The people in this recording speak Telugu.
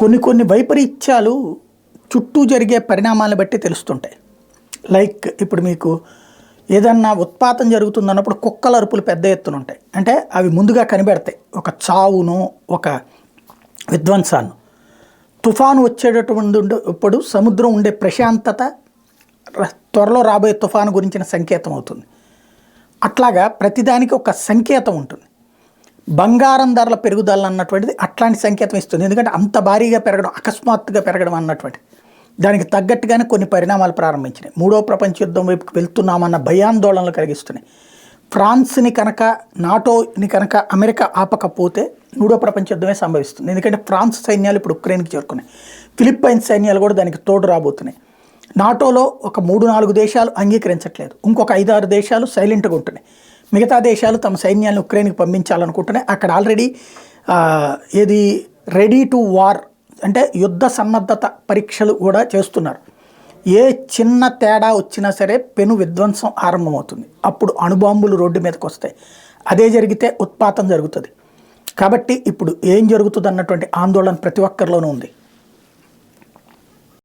కొన్ని కొన్ని వైపరీత్యాలు చుట్టూ జరిగే పరిణామాలను బట్టి తెలుస్తుంటాయి. లైక్ ఇప్పుడు మీకు ఏదన్నా ఉత్పాతం జరుగుతుందన్నప్పుడు కుక్కల అరుపులు పెద్ద ఎత్తున ఉంటాయి. అంటే అవి ముందుగా కనిపెడతాయి ఒక చావును, ఒక విధ్వంసాన్ని. తుఫాను వచ్చేటటువంటి ఇప్పుడు సముద్రం ఉండే ప్రశాంతత త్వరలో రాబోయే తుఫాను గురించిన సంకేతం అవుతుంది. అట్లాగా ప్రతిదానికి ఒక సంకేతం ఉంటుంది. బంగారం ధరల పెరుగుదల అన్నటువంటిది అట్లాంటి సంకేతం ఇస్తుంది. ఎందుకంటే అంత భారీగా పెరగడం, అకస్మాత్తుగా పెరగడం అన్నటువంటి దానికి తగ్గట్టుగానే కొన్ని పరిణామాలు ప్రారంభించినాయి. మూడో ప్రపంచ యుద్ధం వైపుకి వెళ్తున్నామన్న భయాందోళనలు కలిగిస్తున్నాయి. ఫ్రాన్స్ని కనుక, నాటోని కనుక అమెరికా ఆపకపోతే మూడో ప్రపంచ యుద్ధమే సంభవిస్తుంది. ఎందుకంటే ఫ్రాన్స్ సైన్యాలు ఇప్పుడు ఉక్రెయిన్కి చేరుకున్నాయి. ఫిలిప్పైన్స్ సైన్యాలు కూడా దానికి తోడు రాబోతున్నాయి. నాటోలో ఒక 3-4 దేశాలు అంగీకరించట్లేదు. ఇంకొక 5-6 దేశాలు సైలెంట్గా ఉంటున్నాయి. మిగతా దేశాలు తమ సైన్యాలను ఉక్రెయిన్కి పంపించాలనుకుంటున్నాయి. అక్కడ ఆల్రెడీ ఏది రెడీ టు వార్ అంటే యుద్ధ సన్నద్ధత పరీక్షలు కూడా చేస్తున్నారు. ఏ చిన్న తేడా వచ్చినా సరే పెను విధ్వంసం ఆరంభమవుతుంది. అప్పుడు అణుబాంబులు రోడ్డు మీదకి వస్తాయి. అదే జరిగితే ఉత్పాతం జరుగుతుంది. కాబట్టి ఇప్పుడు ఏం జరుగుతుంది అన్నటువంటి ఆందోళన ప్రతి ఒక్కరిలోనూ ఉంది.